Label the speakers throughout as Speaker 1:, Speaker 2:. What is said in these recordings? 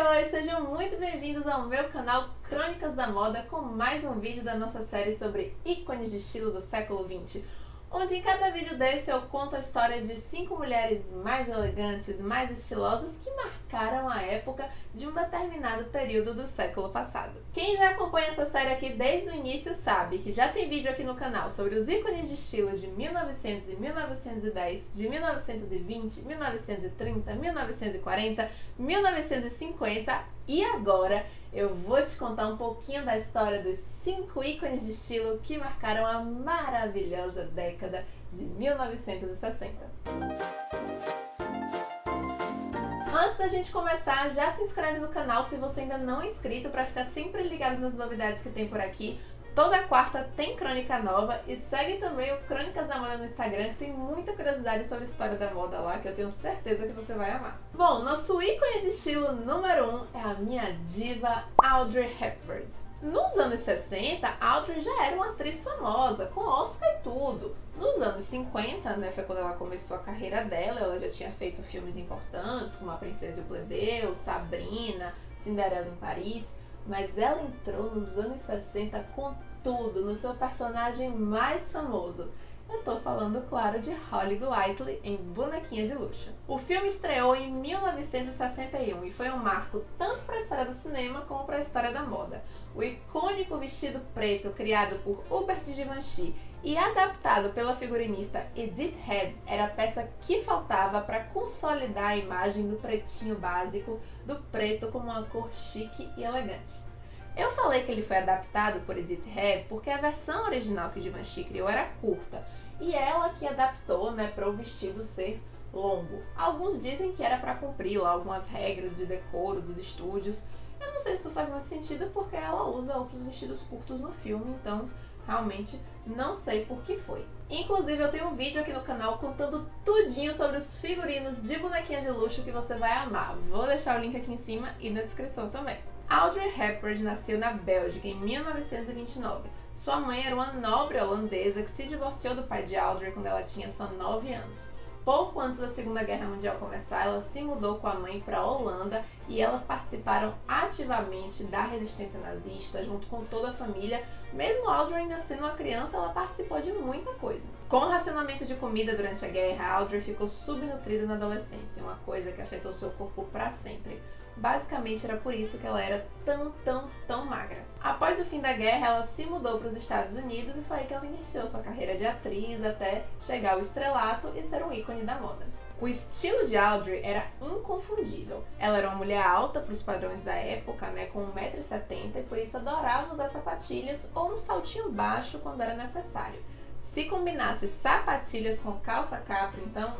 Speaker 1: Oi, sejam muito bem-vindos ao meu canal Crônicas da Moda com mais um vídeo da nossa série sobre ícones de estilo do século XX, onde em cada vídeo desse eu conto a história de 5 mulheres mais elegantes, mais estilosas que marcaram a época de um determinado período do século passado. Quem já acompanha essa série aqui desde o início sabe que já tem vídeo aqui no canal sobre os ícones de estilo de 1900 e 1910, de 1920, 1930, 1940, 1950 e agora eu vou te contar um pouquinho da história dos 5 ícones de estilo que marcaram a maravilhosa década de 1960. Antes da gente começar, já se inscreve no canal se você ainda não é inscrito para ficar sempre ligado nas novidades que tem por aqui. Toda quarta tem crônica nova e segue também o Crônicas da Moda no Instagram, que tem muita curiosidade sobre a história da moda lá, que eu tenho certeza que você vai amar. Bom, nosso ícone de estilo número 1 é a minha diva Audrey Hepburn. Nos anos 60, Audrey já era uma atriz famosa, com Oscar e tudo. Nos anos 50, né, foi quando ela começou a carreira dela, ela já tinha feito filmes importantes, como A Princesa e o Plebeu, Sabrina, Cinderela em Paris, mas ela entrou nos anos 60 com tudo, no seu personagem mais famoso. Eu tô falando, claro, de Holly Golightly em Bonequinha de Luxo. O filme estreou em 1961 e foi um marco tanto para a história do cinema como para a história da moda. O icônico vestido preto criado por Hubert Givenchy e adaptado pela figurinista Edith Head era a peça que faltava para consolidar a imagem do pretinho básico, do preto como uma cor chique e elegante. Eu falei que ele foi adaptado por Edith Head porque a versão original que Givenchy criou era curta e ela que adaptou, né, para o vestido ser longo. Alguns dizem que era para cumprir lá algumas regras de decoro dos estúdios. Eu não sei se isso faz muito sentido porque ela usa outros vestidos curtos no filme, então realmente não sei por que foi. Inclusive eu tenho um vídeo aqui no canal contando tudinho sobre os figurinos de Bonequinha de Luxo que você vai amar. Vou deixar o link aqui em cima e na descrição também. Audrey Hepburn nasceu na Bélgica em 1929. Sua mãe era uma nobre holandesa que se divorciou do pai de Audrey quando ela tinha só 9 anos. Pouco antes da Segunda Guerra Mundial começar, ela se mudou com a mãe para a Holanda e elas participaram ativamente da resistência nazista junto com toda a família. Mesmo Audrey ainda sendo uma criança, ela participou de muita coisa. Com o racionamento de comida durante a guerra, Audrey ficou subnutrida na adolescência, uma coisa que afetou seu corpo para sempre. Basicamente era por isso que ela era tão magra. Após o fim da guerra, ela se mudou para os Estados Unidos e foi aí que ela iniciou sua carreira de atriz até chegar ao estrelato e ser um ícone da moda. O estilo de Audrey era inconfundível. Ela era uma mulher alta para os padrões da época, né, com 1,70 m e por isso adorava usar sapatilhas ou um saltinho baixo quando era necessário. Se combinasse sapatilhas com calça capri, então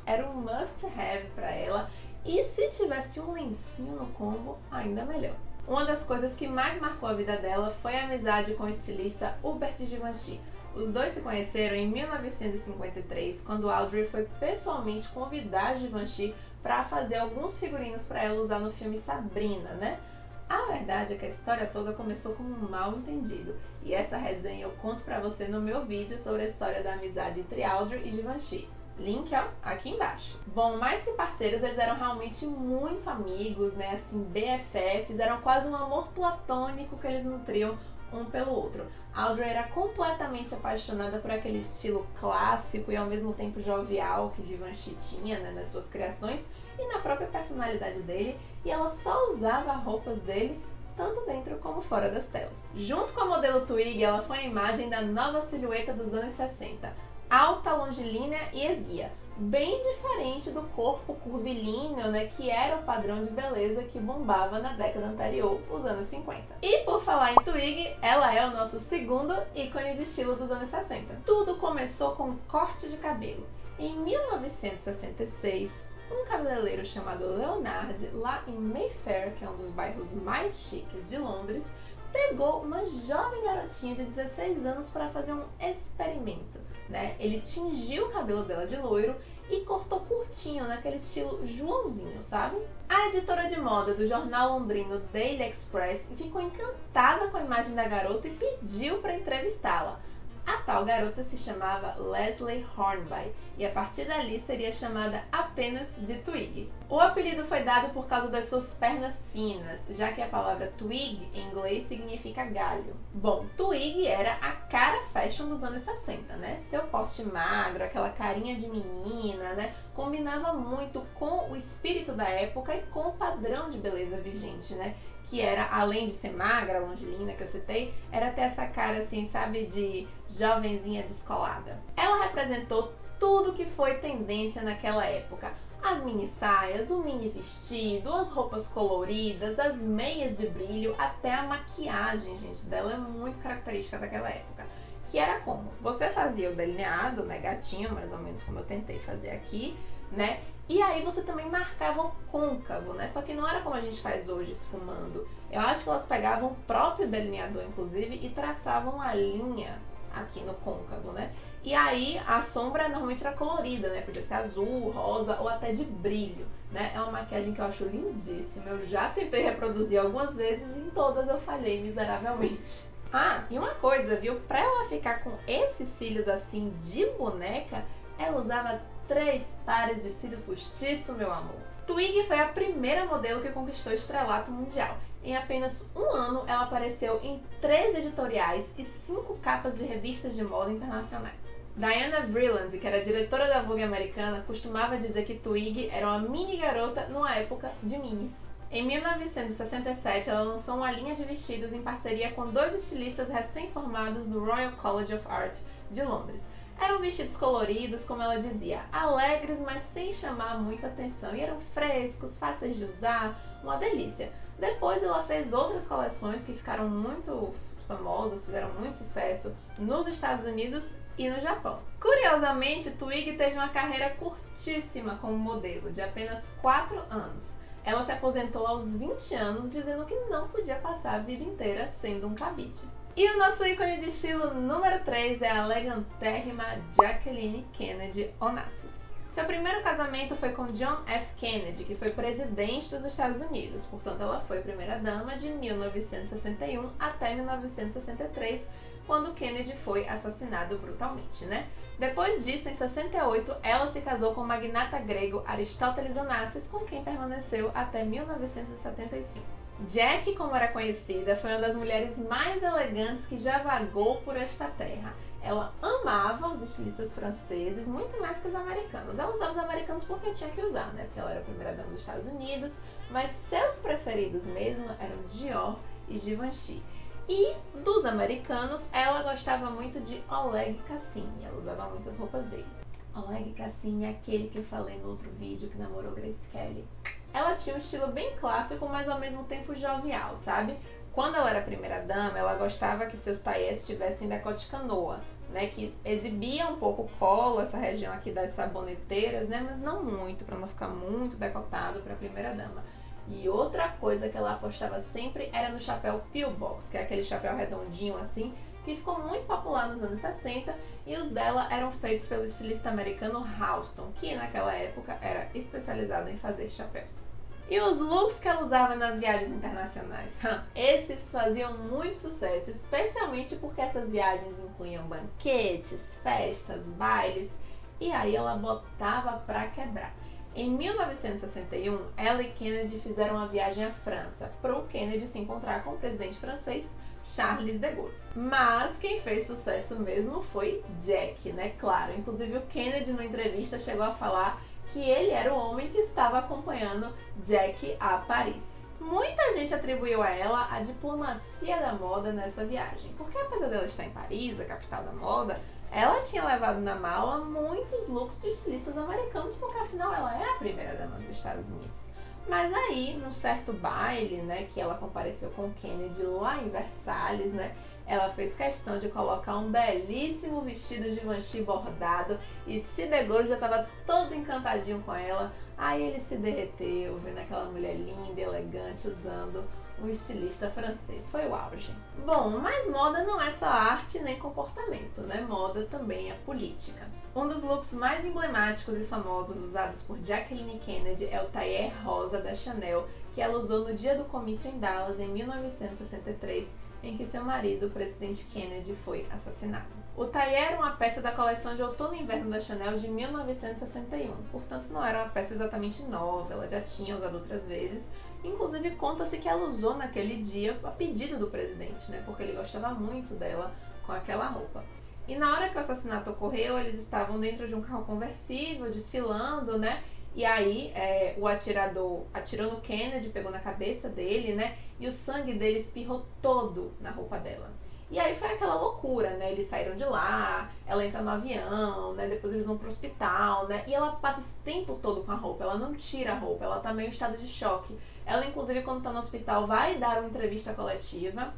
Speaker 1: era um must have para ela. E se tivesse um lencinho no combo, ainda melhor. Uma das coisas que mais marcou a vida dela foi a amizade com o estilista Hubert Givenchy. Os dois se conheceram em 1953, quando Audrey foi pessoalmente convidar Givenchy para fazer alguns figurinos para ela usar no filme Sabrina, né? A verdade é que a história toda começou com um mal entendido, e essa resenha eu conto para você no meu vídeo sobre a história da amizade entre Audrey e Givenchy. Link, ó, aqui embaixo. Bom, mais que parceiros, eles eram realmente muito amigos, né, assim, BFFs, eram quase um amor platônico que eles nutriam um pelo outro. Audrey era completamente apaixonada por aquele estilo clássico e ao mesmo tempo jovial que Givenchy tinha, né, nas suas criações e na própria personalidade dele, e ela só usava roupas dele tanto dentro como fora das telas. Junto com a modelo Twig, ela foi a imagem da nova silhueta dos anos 60. Alta, longilínea e esguia, bem diferente do corpo curvilíneo, né, que era o padrão de beleza que bombava na década anterior, os anos 50. E por falar em Twig, ela é o nosso segundo ícone de estilo dos anos 60. Tudo começou com um corte de cabelo. Em 1966, um cabeleireiro chamado Leonard, lá em Mayfair, que é um dos bairros mais chiques de Londres, pegou uma jovem garotinha de 16 anos para fazer um experimento, né? Ele tingiu o cabelo dela de loiro e cortou curtinho, naquele estilo Joãozinho, sabe? A editora de moda do jornal londrino Daily Express ficou encantada com a imagem da garota e pediu para entrevistá-la. A tal garota se chamava Leslie Hornby e a partir dali seria chamada apenas de Twig. O apelido foi dado por causa das suas pernas finas, já que a palavra twig em inglês significa galho. Bom, Twig era a cara fashion dos anos 60, né? Seu porte magro, aquela carinha de menina, né? Combinava muito com o espírito da época e com o padrão de beleza vigente, né? Que era, além de ser magra, longilínea, que eu citei, era ter essa cara assim, sabe, de jovenzinha descolada. Ela representou tudo que foi tendência naquela época. As mini saias, o mini vestido, as roupas coloridas, as meias de brilho, até a maquiagem, gente, dela é muito característica daquela época. Que era como? Você fazia o delineado, né, gatinho, mais ou menos como eu tentei fazer aqui, né? E aí você também marcava o côncavo, né? Só que não era como a gente faz hoje, esfumando. Eu acho que elas pegavam o próprio delineador, inclusive, e traçavam a linha aqui no côncavo, né? E aí a sombra normalmente era colorida, né? Podia ser azul, rosa ou até de brilho, né? É uma maquiagem que eu acho lindíssima. Eu já tentei reproduzir algumas vezes e em todas eu falhei miseravelmente. Ah, e uma coisa, viu? Pra ela ficar com esses cílios assim de boneca, ela usava 3 pares de cílio postiço, meu amor. Twig foi a primeira modelo que conquistou o estrelato mundial. Em apenas um ano, ela apareceu em 3 editoriais e 5 capas de revistas de moda internacionais. Diana Vreeland, que era diretora da Vogue americana, costumava dizer que Twig era uma mini garota numa época de minis. Em 1967, ela lançou uma linha de vestidos em parceria com 2 estilistas recém-formados do Royal College of Art de Londres. Eram vestidos coloridos, como ela dizia, alegres, mas sem chamar muita atenção. E eram frescos, fáceis de usar, uma delícia. Depois ela fez outras coleções que ficaram muito famosas, fizeram muito sucesso nos Estados Unidos e no Japão. Curiosamente, Twig teve uma carreira curtíssima como modelo, de apenas 4 anos. Ela se aposentou aos 20 anos, dizendo que não podia passar a vida inteira sendo um cabide. E o nosso ícone de estilo número 3 é a elegantérrima Jacqueline Kennedy Onassis. Seu primeiro casamento foi com John F. Kennedy, que foi presidente dos Estados Unidos, portanto ela foi primeira-dama de 1961 até 1963, quando Kennedy foi assassinado brutalmente, né? Depois disso, em 68, ela se casou com o magnata grego Aristóteles Onassis, com quem permaneceu até 1975. Jack, como era conhecida, foi uma das mulheres mais elegantes que já vagou por esta terra. Ela amava os estilistas franceses muito mais que os americanos. Ela usava os americanos porque tinha que usar, né? Porque ela era a primeira-dama dos Estados Unidos, mas seus preferidos mesmo eram Dior e Givenchy. E dos americanos, ela gostava muito de Oleg Cassini. Ela usava muitas roupas dele. Oleg Cassini é aquele que eu falei no outro vídeo que namorou Grace Kelly. Ela tinha um estilo bem clássico, mas ao mesmo tempo jovial, sabe? Quando ela era primeira-dama, ela gostava que seus taillés tivessem decote canoa, né? Que exibia um pouco o colo, essa região aqui das saboneteiras, né? Mas não muito, para não ficar muito decotado para a primeira-dama. E outra coisa que ela apostava sempre era no chapéu pillbox, que é aquele chapéu redondinho assim, que ficou muito popular nos anos 60, e os dela eram feitos pelo estilista americano Halston, que naquela época era especializado em fazer chapéus. E os looks que ela usava nas viagens internacionais? Esses faziam muito sucesso, especialmente porque essas viagens incluíam banquetes, festas, bailes, e aí ela botava pra quebrar. Em 1961, ela e Kennedy fizeram uma viagem à França, para o Kennedy se encontrar com o presidente francês Charles de Gaulle. Mas quem fez sucesso mesmo foi Jack, né? Claro, inclusive o Kennedy, numa entrevista, chegou a falar que ele era o homem que estava acompanhando Jack a Paris. Muita gente atribuiu a ela a diplomacia da moda nessa viagem, porque apesar dela estar em Paris, a capital da moda, ela tinha levado na mala muitos looks de estilistas americanos, porque afinal ela é a primeira-dama dos Estados Unidos. Mas aí, num certo baile, né, que ela compareceu com o Kennedy lá em Versalhes, né, ela fez questão de colocar um belíssimo vestido de Givenchy bordado, e se de Gaulle já estava todo encantadinho com ela. Aí ele se derreteu, vendo aquela mulher linda e elegante usando um estilista francês. Foi o auge. Bom, mas moda não é só arte nem comportamento, né? Moda também é política. Um dos looks mais emblemáticos e famosos usados por Jacqueline Kennedy é o tailleur rosa da Chanel, que ela usou no dia do comício em Dallas, em 1963, em que seu marido, o presidente Kennedy, foi assassinado. O taillé era uma peça da coleção de outono e inverno da Chanel de 1961, portanto não era uma peça exatamente nova, ela já tinha usado outras vezes. Inclusive conta-se que ela usou naquele dia a pedido do presidente, né, porque ele gostava muito dela com aquela roupa. E na hora que o assassinato ocorreu, eles estavam dentro de um carro conversível, desfilando, né? E aí o atirador atirou no Kennedy, pegou na cabeça dele, né? E o sangue dele espirrou todo na roupa dela. E aí foi aquela loucura, né? Eles saíram de lá, ela entra no avião, né? Depois eles vão pro hospital, né? E ela passa esse tempo todo com a roupa, ela não tira a roupa, ela tá meio em estado de choque. Ela, inclusive, quando tá no hospital, vai dar uma entrevista coletiva,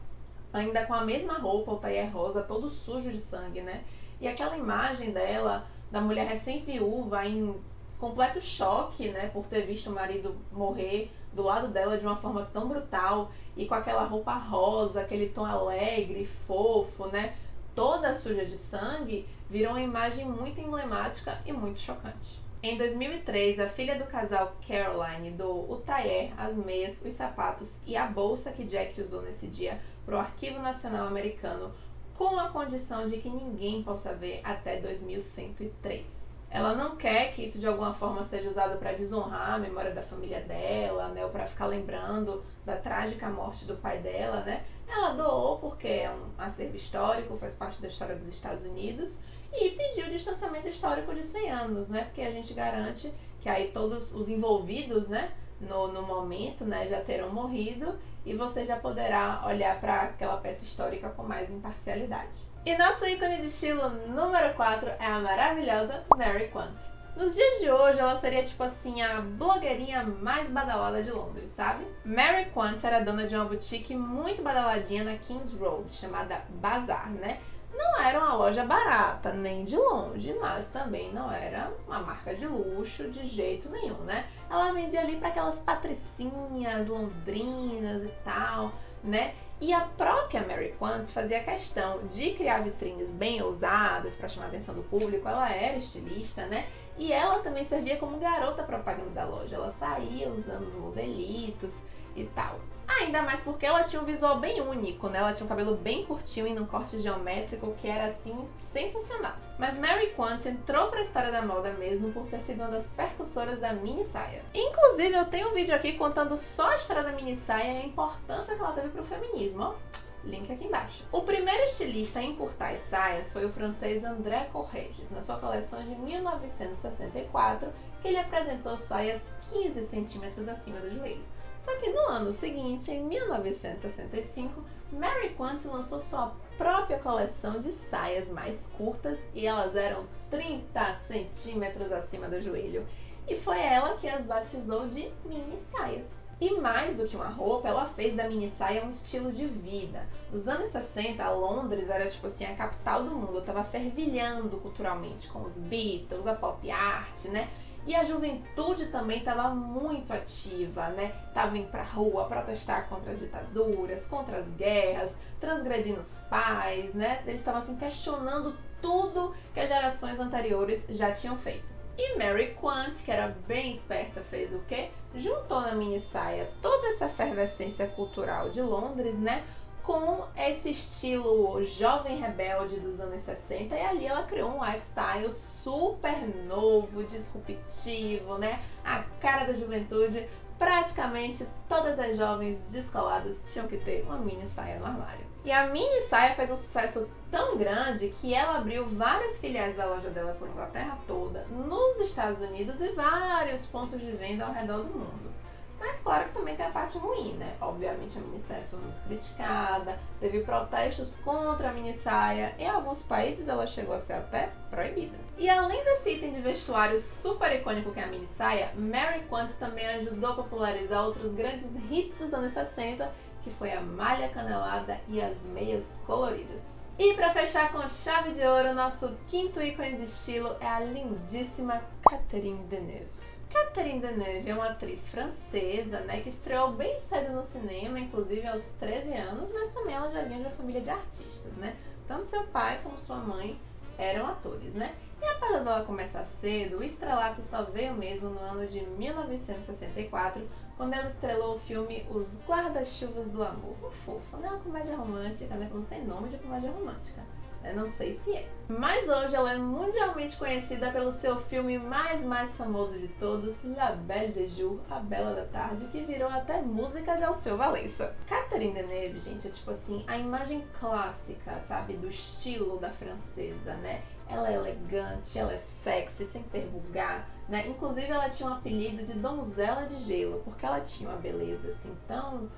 Speaker 1: ainda com a mesma roupa, o taillé rosa, todo sujo de sangue, né? E aquela imagem dela, da mulher recém-viúva, em completo choque, né? Por ter visto o marido morrer do lado dela de uma forma tão brutal, e com aquela roupa rosa, aquele tom alegre, fofo, né? Toda suja de sangue, virou uma imagem muito emblemática e muito chocante. Em 2003, a filha do casal Caroline doou o taillé, as meias, os sapatos e a bolsa que Jack usou nesse dia para o Arquivo Nacional Americano, com a condição de que ninguém possa ver até 2103. Ela não quer que isso de alguma forma seja usado para desonrar a memória da família dela, né, ou para ficar lembrando da trágica morte do pai dela, né? Ela doou porque é um acervo histórico, faz parte da história dos Estados Unidos, e pediu distanciamento histórico de 100 anos, né? Porque a gente garante que aí todos os envolvidos, né, no momento, né, já terão morrido, e você já poderá olhar para aquela peça histórica com mais imparcialidade. E nosso ícone de estilo número 4 é a maravilhosa Mary Quant. Nos dias de hoje, ela seria tipo assim a blogueirinha mais badalada de Londres, sabe? Mary Quant era dona de uma boutique muito badaladinha na King's Road, chamada Bazaar, né? Não era uma loja barata, nem de longe, mas também não era uma marca de luxo de jeito nenhum, né? Ela vendia ali para aquelas patricinhas londrinas e tal, né? E a própria Mary Quant fazia questão de criar vitrines bem ousadas para chamar a atenção do público. Ela era estilista, né? E ela também servia como garota propaganda da loja. Ela saía usando os modelitos e tal. Ainda mais porque ela tinha um visual bem único, né? Ela tinha um cabelo bem curtinho e num corte geométrico que era, assim, sensacional. Mas Mary Quant entrou pra história da moda mesmo por ter sido uma das percussoras da mini saia. Inclusive, eu tenho um vídeo aqui contando só a história da mini saia e a importância que ela teve pro feminismo, ó. Link aqui embaixo. O primeiro estilista a encurtar as saias foi o francês André Corregis, na sua coleção de 1964, que ele apresentou saias 15 centímetros acima do joelho. Só que no ano seguinte, em 1965, Mary Quant lançou sua própria coleção de saias mais curtas e elas eram 30 centímetros acima do joelho. E foi ela que as batizou de mini saias. E mais do que uma roupa, ela fez da mini saia um estilo de vida. Nos anos 60, Londres era tipo assim a capital do mundo, estava fervilhando culturalmente com os Beatles, a pop art, né? E a juventude também estava muito ativa, né? Tava indo pra rua protestar contra as ditaduras, contra as guerras, transgredindo os pais, né? Eles estavam assim questionando tudo que as gerações anteriores já tinham feito. E Mary Quant, que era bem esperta, fez o quê? Juntou na mini saia toda essa efervescência cultural de Londres, né? Com esse estilo jovem rebelde dos anos 60, e ali ela criou um lifestyle super novo, disruptivo, né? A cara da juventude. Praticamente todas as jovens descoladas tinham que ter uma mini saia no armário. E a mini saia fez um sucesso tão grande que ela abriu várias filiais da loja dela por Inglaterra toda, nos Estados Unidos e vários pontos de venda ao redor do mundo. Mas claro que também tem a parte ruim, né? Obviamente a mini saia foi muito criticada, teve protestos contra a mini saia, em alguns países ela chegou a ser até proibida. E além desse item de vestuário super icônico que é a mini saia, Mary Quant também ajudou a popularizar outros grandes hits dos anos 60, que foi a malha canelada e as meias coloridas. E para fechar com chave de ouro, nosso quinto ícone de estilo é a lindíssima Catherine Deneuve. Catherine Deneuve é uma atriz francesa, né, que estreou bem cedo no cinema, inclusive aos 13 anos, mas também ela já vinha de uma família de artistas, né? Tanto seu pai como sua mãe eram atores, né? E apesar dela começar cedo, o estrelato só veio mesmo no ano de 1964, quando ela estrelou o filme Os Guarda-Chuvas do Amor. Fofo, não é uma comédia romântica, né? Não tem nome de comédia romântica. Eu não sei se é. Mas hoje ela é mundialmente conhecida pelo seu filme mais famoso de todos, La Belle de Jour, A Bela da Tarde, que virou até música de Alceu Valença. Catherine Deneuve, gente, é tipo assim, a imagem clássica, sabe, do estilo da francesa, né? Ela é elegante, ela é sexy, sem ser vulgar, né? Inclusive ela tinha um apelido de Donzela de Gelo, porque ela tinha uma beleza assim tão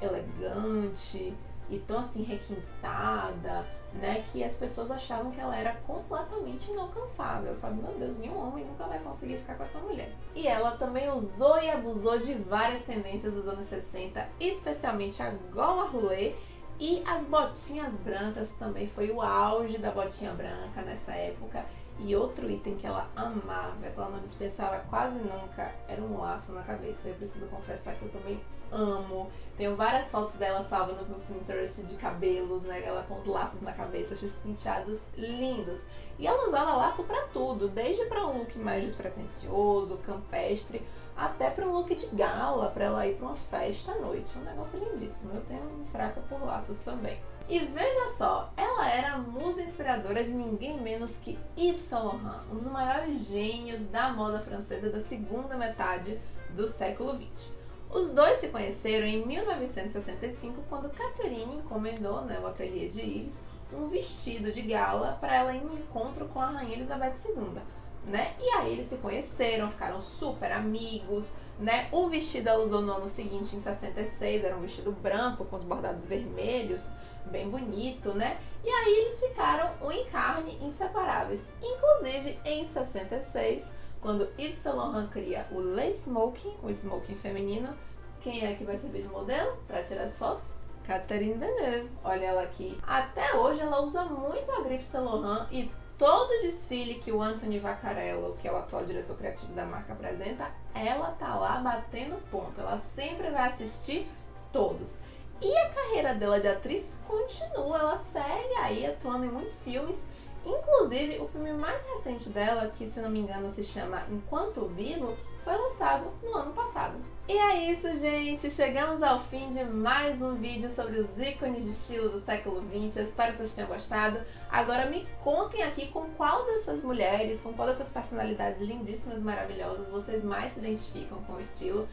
Speaker 1: elegante e tão assim requintada, né, que as pessoas achavam que ela era completamente inalcançável, sabe? Meu Deus, nenhum homem nunca vai conseguir ficar com essa mulher. E ela também usou e abusou de várias tendências dos anos 60, especialmente a gola roulé e as botinhas brancas. Também foi o auge da botinha branca nessa época. E outro item que ela amava, que ela não dispensava quase nunca, era um laço na cabeça. Eu preciso confessar que eu também amo. Tenho várias fotos dela salvas no meu Pinterest de cabelos, né? Ela com os laços na cabeça, esses penteados lindos. E ela usava laço pra tudo, desde pra um look mais despretensioso, campestre, até pra um look de gala, pra ela ir pra uma festa à noite. Um negócio lindíssimo. Eu tenho um fraco por laços também. E veja só, ela era a musa inspiradora de ninguém menos que Yves Saint Laurent, um dos maiores gênios da moda francesa da segunda metade do século XX. Os dois se conheceram em 1965, quando Catherine encomendou, né, o ateliê de Yves, um vestido de gala para ela ir no encontro com a Rainha Elizabeth II. Né? E aí eles se conheceram, ficaram super amigos, né? O vestido ela usou no ano seguinte, em 66, era um vestido branco com os bordados vermelhos, bem bonito, né? E aí eles ficaram um em carne, inseparáveis. Inclusive, em 66, quando Yves Saint Laurent cria o Le Smoking, o smoking feminino, quem é que vai servir de modelo para tirar as fotos? Catherine Deneuve. Olha ela aqui. Até hoje ela usa muito a grife Saint Laurent e todo desfile que o Anthony Vaccarello, que é o atual diretor criativo da marca, apresenta, ela tá lá batendo ponto. Ela sempre vai assistir todos. E a carreira dela de atriz continua, ela segue aí atuando em muitos filmes. Inclusive, o filme mais recente dela, que se não me engano se chama Enquanto Vivo, foi lançado no ano passado. E é isso, gente! Chegamos ao fim de mais um vídeo sobre os ícones de estilo do século XX. Eu espero que vocês tenham gostado. Agora me contem aqui com qual dessas mulheres, com qual dessas personalidades lindíssimas, maravilhosas, vocês mais se identificam com o estilo.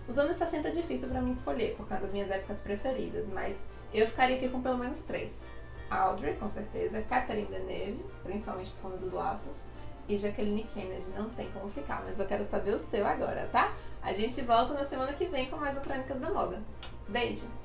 Speaker 1: Os anos 60 é difícil pra mim escolher, por causa das minhas épocas preferidas, mas eu ficaria aqui com pelo menos 3. Audrey, com certeza, Catherine Deneuve, principalmente por conta dos laços, e Jacqueline Kennedy, não tem como ficar, mas eu quero saber o seu agora, tá? A gente volta na semana que vem com mais um Crônicas da Moda. Beijo!